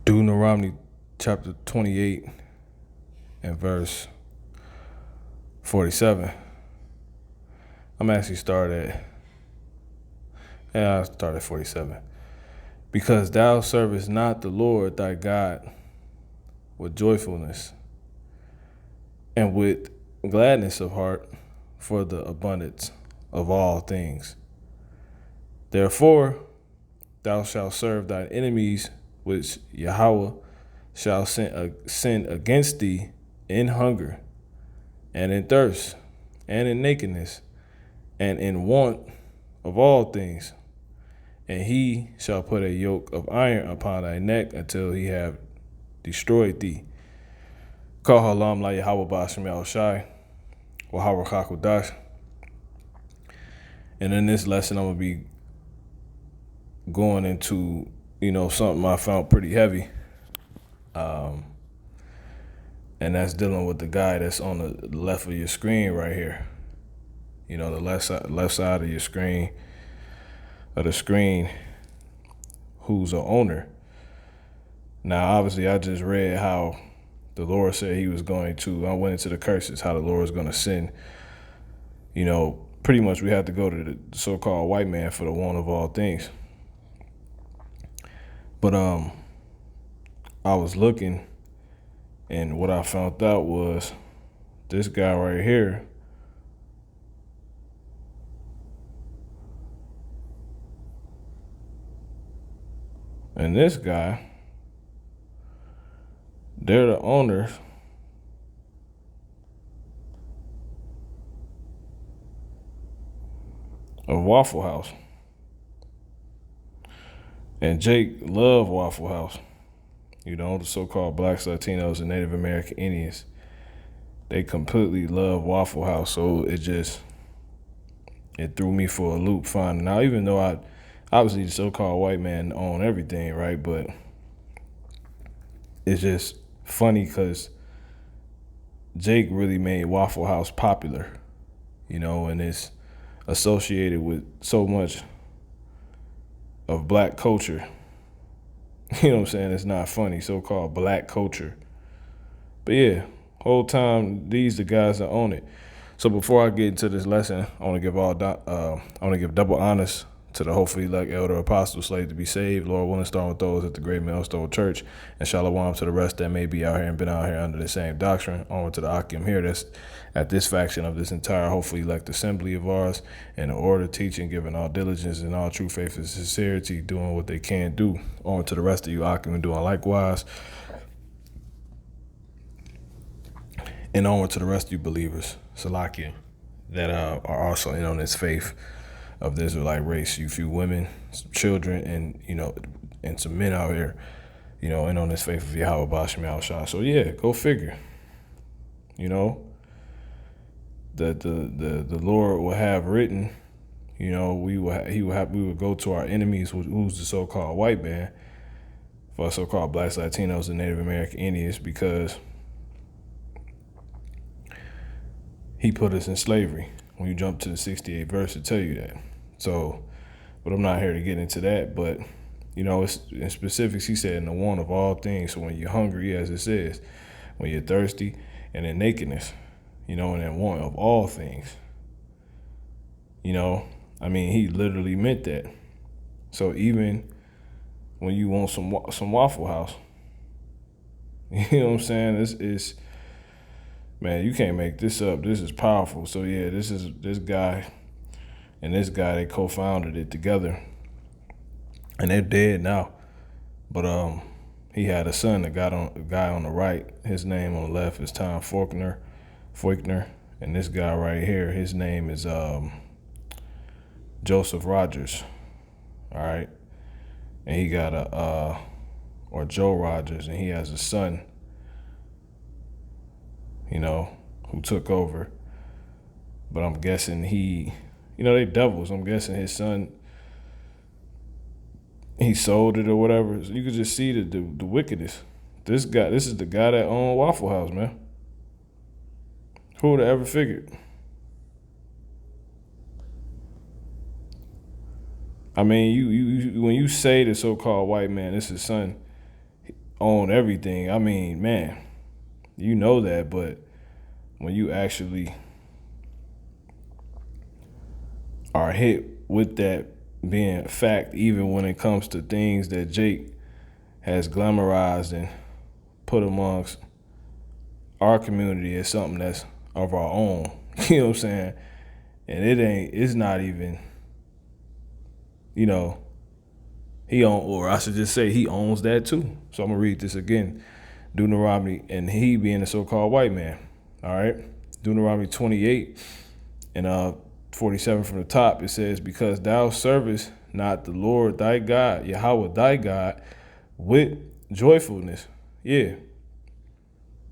Deuteronomy chapter 28 and verse 47. I'm actually I'll start at 47. Because thou servest not the Lord thy God with joyfulness and with gladness of heart for the abundance of all things. Therefore, thou shalt serve thine enemies, which Yahweh shall send against thee in hunger, and in thirst, and in nakedness, and in want of all things. And he shall put a yoke of iron upon thy neck until he have destroyed thee. Call halam la Yahweh Bashem El Shai, Wahara Hakudash. And in this lesson, I'm going to be going into, something I found pretty heavy. And that's dealing with the guy that's on the left of your screen right here. The left side of your screen, who's an owner. Now, obviously, I just read how the Lord said he was going to, I went into the curses, how the Lord is going to send, pretty much we have to go to the so-called white man for the want of all things. But I was looking, and what I found out was this guy right here, and this guy, they're the owners of Waffle House. And Jake loved Waffle House. The so-called blacks, Latinos, and Native American Indians. They completely love Waffle House. So it threw me for a loop finding out, even though obviously the so-called white man own everything, right? But it's just funny because Jake really made Waffle House popular, and it's associated with so much of black culture. You know what I'm saying? It's not funny, so-called black culture. But yeah, whole time, these the guys that own it. So before I get into this lesson, I want to give double honors to the hopefully elect elder apostle slave to be saved. Lord willing, start with those at the Great Millstone Church, and shalom to the rest that may be out here and been out here under the same doctrine. Onward to the Akim here that's at this faction of this entire hopefully elect assembly of ours, in the order, teaching, giving all diligence and all true faith and sincerity, doing what they can do. Onward to the rest of you Akim and doing likewise. And onward to the rest of you believers, Salakia, that are also in on this faith of the Israelite race. You few women, some children, and some men out here, in on this faith of Yahweh Bashem Al Shah. So yeah, go figure. That the Lord will have written, we would go to our enemies, who's the so-called white man, for so-called blacks, Latinos, and Native American Indians, because he put us in slavery. When you jump to the 68th verse, it tell you that. So, but I'm not here to get into that. But, it's in specifics, he said, in the want of all things. So when you're hungry, as it says, when you're thirsty, and in nakedness, and in want of all things. He literally meant that. So even when you want some Waffle House, you know what I'm saying? It's man, you can't make this up. This is powerful. So yeah, this guy, they co-founded it together. And they're dead now. But he had a son, the guy on the right. His name on the left is Tom Faulkner. And this guy right here, his name is Joseph Rogers. All right. And he got or Joe Rogers, and he has a son, who took over. But I'm guessing they devils. I'm guessing his son, he sold it or whatever. So you could just see the wickedness. This is the guy that owned Waffle House, man. Who would have ever figured? You when you say the so-called white man, this is son, own everything. I mean, man, you know that, but when you actually are hit with that being a fact, even when it comes to things that Jake has glamorized and put amongst our community as something that's of our own, you know what I'm saying? And it's not even, you know, or I should just say he owns that too. So I'm gonna read this again. Deuteronomy, and he being a so-called white man. All right. Deuteronomy 28 and 47 from the top, it says, because thou servest not the Lord thy God, Yahweh thy God, with joyfulness. Yeah.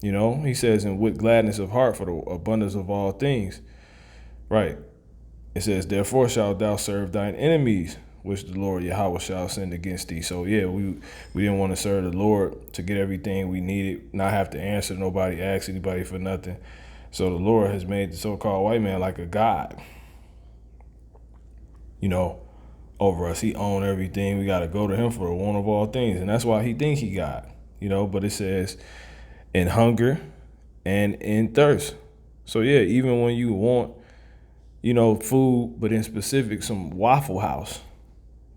You know, he says, and with gladness of heart for the abundance of all things. Right. It says, therefore shalt thou serve thine enemies, which the Lord Yahweh shall send against thee. So yeah, we didn't want to serve the Lord to get everything we needed, not have to answer nobody, ask anybody for nothing. So the Lord has made the so-called white man like a god, you know, over us. He owned everything. We got to go to him for the one of all things. And that's why he thinks he God, you know, but it says in hunger and in thirst. So yeah, even when you want, you know, food, but in specific, some Waffle House,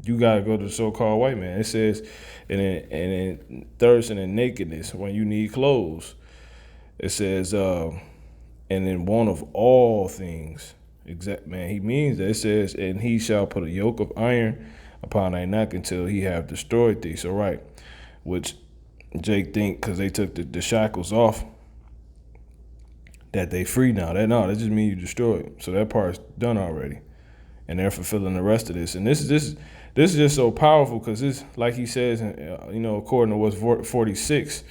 you got to go to the so-called white man. It says, in thirst and in nakedness, when you need clothes. It says, and in want of all things. Exact, man, he means that. It says, and he shall put a yoke of iron upon thy neck until he have destroyed thee. So right, which Jake think because they took the shackles off that they free now. That just means you destroyed. So that part's done already. And they're fulfilling the rest of this. And this is just so powerful because it's like he says, you know, according to what's 46,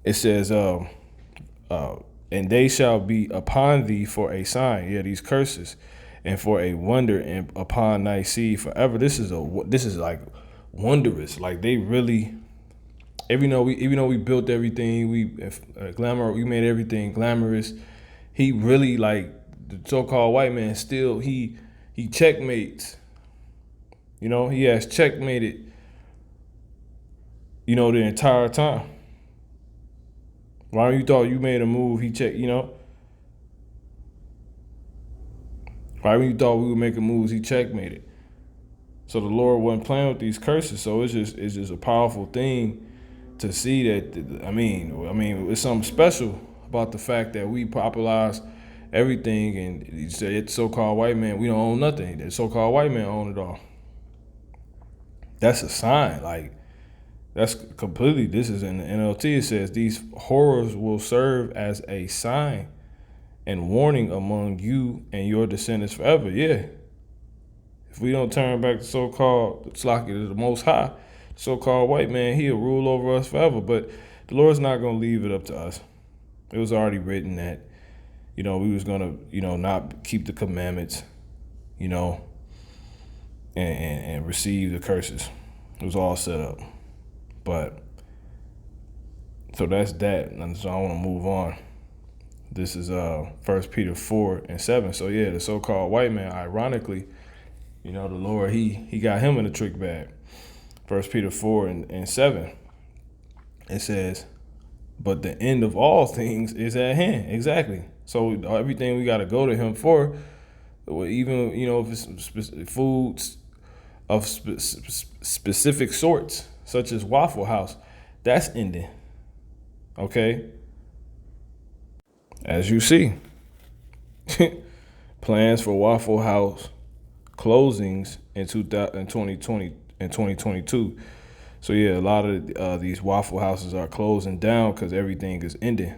it says, and they shall be upon thee for a sign. Yeah, these curses, and for a wonder and upon thy seed forever. This is like wondrous. Like they really, even though we built everything, we made everything glamorous. He really, like the so-called white man, still he checkmates. You know, he has checkmated, you know, the entire time. Why you thought you made a move, he checked, you know? Why when you thought we would make a move, he checkmated. So the Lord wasn't playing with these curses. So it's just a powerful thing to see that. I mean, it's something special about the fact that we popularize everything, and you say it's so-called white man, we don't own nothing. The so-called white man own it all. That's a sign. Like that's completely. This is in the NLT. It says these horrors will serve as a sign and warning among you and your descendants forever. Yeah. If we don't turn back to so-called Slacky, the Most High, so-called white man, he'll rule over us forever. But the Lord's not going to leave it up to us. It was already written that, you know, we was going to, you know, not keep the commandments, you know, and receive the curses. It was all set up. But, so that's that. And so I want to move on. This is 1 Peter 4 and 7. So yeah, the so-called white man, ironically, you know, the Lord, he got him in a trick bag. 1 Peter 4 and 7. It says, but the end of all things is at hand. Exactly. So everything we got to go to him for, even, you know, if it's foods of specific sorts, such as Waffle House, that's ending. Okay? As you see, plans for Waffle House closings in 2020 and 2022. So yeah, a lot of these Waffle Houses are closing down because everything is ending.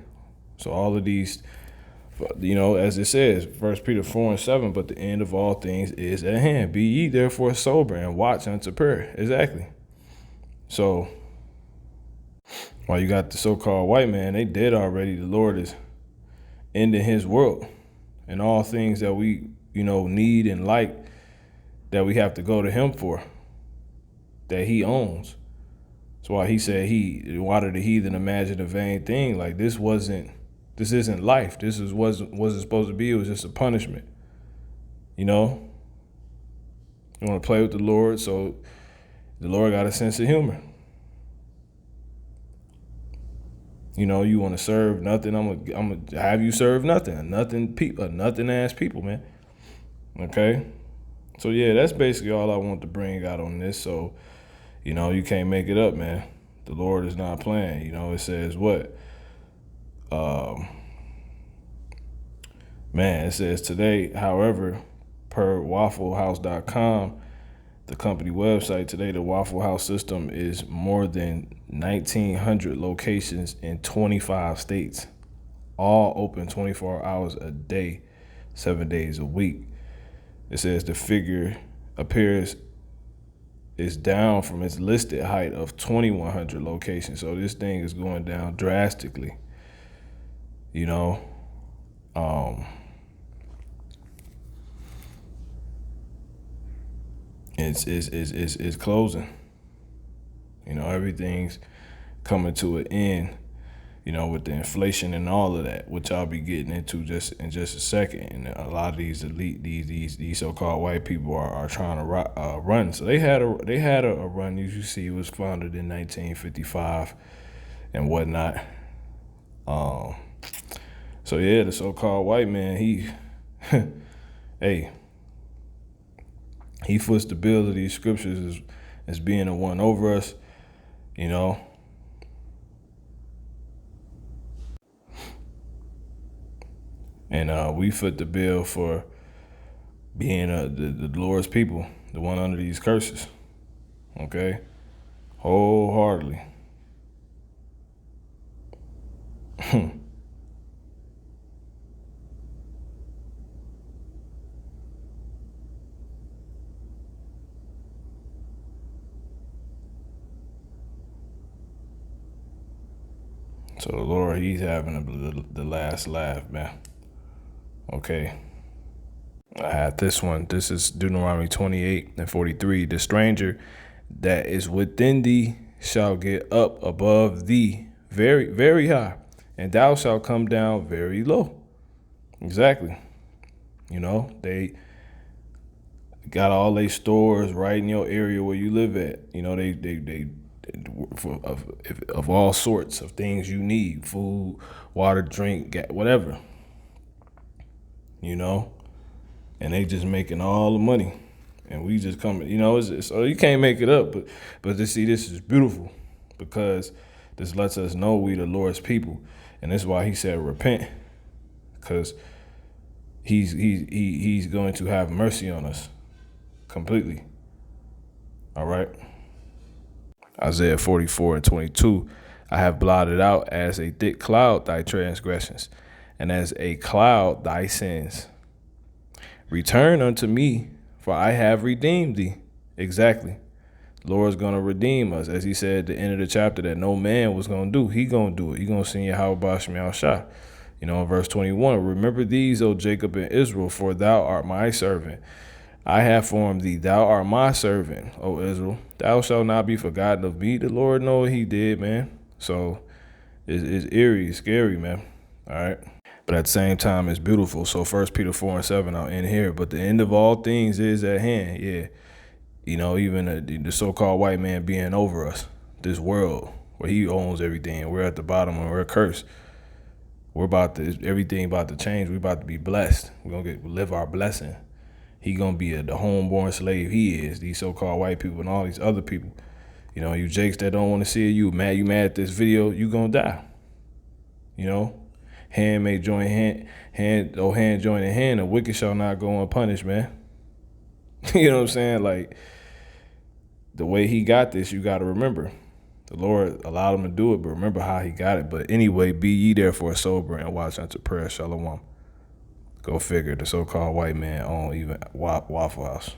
So all of these, you know, as it says, 1 Peter 4 and 7, but the end of all things is at hand. Be ye therefore sober and watch unto prayer. Exactly. So while you got the so-called white man, they dead already. The Lord is ending his world and all things that we, you know, need and like that we have to go to him for, that he owns. That's why he said why did the heathen imagine a vain thing? Like this isn't life. This wasn't supposed to be. It was just a punishment. You know? You want to play with the Lord, so the Lord got a sense of humor. You know, you want to serve nothing, I'm gonna have you serve nothing. Nothing ass people, man. Okay? So yeah, that's basically all I want to bring out on this. So, you know, you can't make it up, man. The Lord is not playing. You know, it says what? Man, it says today, however, per wafflehouse.com, the company website today, the Waffle House system is more than 1,900 locations in 25 states, all open 24 hours a day, 7 days a week. It says the figure appears is down from its listed height of 2,100 locations. So this thing is going down drastically. You know, it's closing. You know, everything's coming to an end. You know, with the inflation and all of that, which I'll be getting into just in just a second. And a lot of these elite, these so-called white people are trying to run. So they had a run. You see, it was founded in 1955 and whatnot. So yeah, the so-called white man, he, hey, he foots the bill of these scriptures as being the one over us. You know. And we foot the bill for being the Lord's people, the one under these curses. Okay? Wholeheartedly. So the Lord, he's having the last laugh, man. Okay. I had this one. This is Deuteronomy 28:43. The stranger that is within thee shall get up above thee very, very high, and thou shalt come down very low. Exactly. You know, they got all their stores right in your area where you live at. You know, they of all sorts of things you need, food, water, drink, whatever. You know, and they just making all the money, and we just coming. You know, so you can't make it up. But to see, this is beautiful because this lets us know we the Lord's people, and that's why He said repent, because He's going to have mercy on us completely. All right. Isaiah 44:22. I have blotted out as a thick cloud thy transgressions, and as a cloud thy sins. Return unto me, for I have redeemed thee. Exactly. The Lord's going to redeem us, as He said at the end of the chapter that no man was going to do. He going to do it. He going to send you how Bashmi Shah. You know, in verse 21, remember these, O Jacob and Israel, for thou art my servant. I have formed thee. Thou art my servant, O Israel. Thou shalt not be forgotten of me. The Lord know what He did, man. So it's eerie, it's scary, man. All right. But at the same time, it's beautiful. So 1 Peter 4:7, I'll end here. But the end of all things is at hand. Yeah. You know, even the so-called white man being over us, this world where he owns everything. We're at the bottom and we're cursed. Everything about to change. We're about to be blessed. We're going to live our blessing. He going to be the homeborn slave he is. These so-called white people and all these other people. You know, you jakes that don't want to see you mad at this video, you going to die. You know? Hand may join hand join in hand, the wicked shall not go unpunished, man. You know what I'm saying? Like, the way he got this, you got to remember. The Lord allowed him to do it, but remember how he got it. But anyway, be ye therefore sober and watch unto prayer. Shalom. Go figure, the so-called white man own even Waffle House.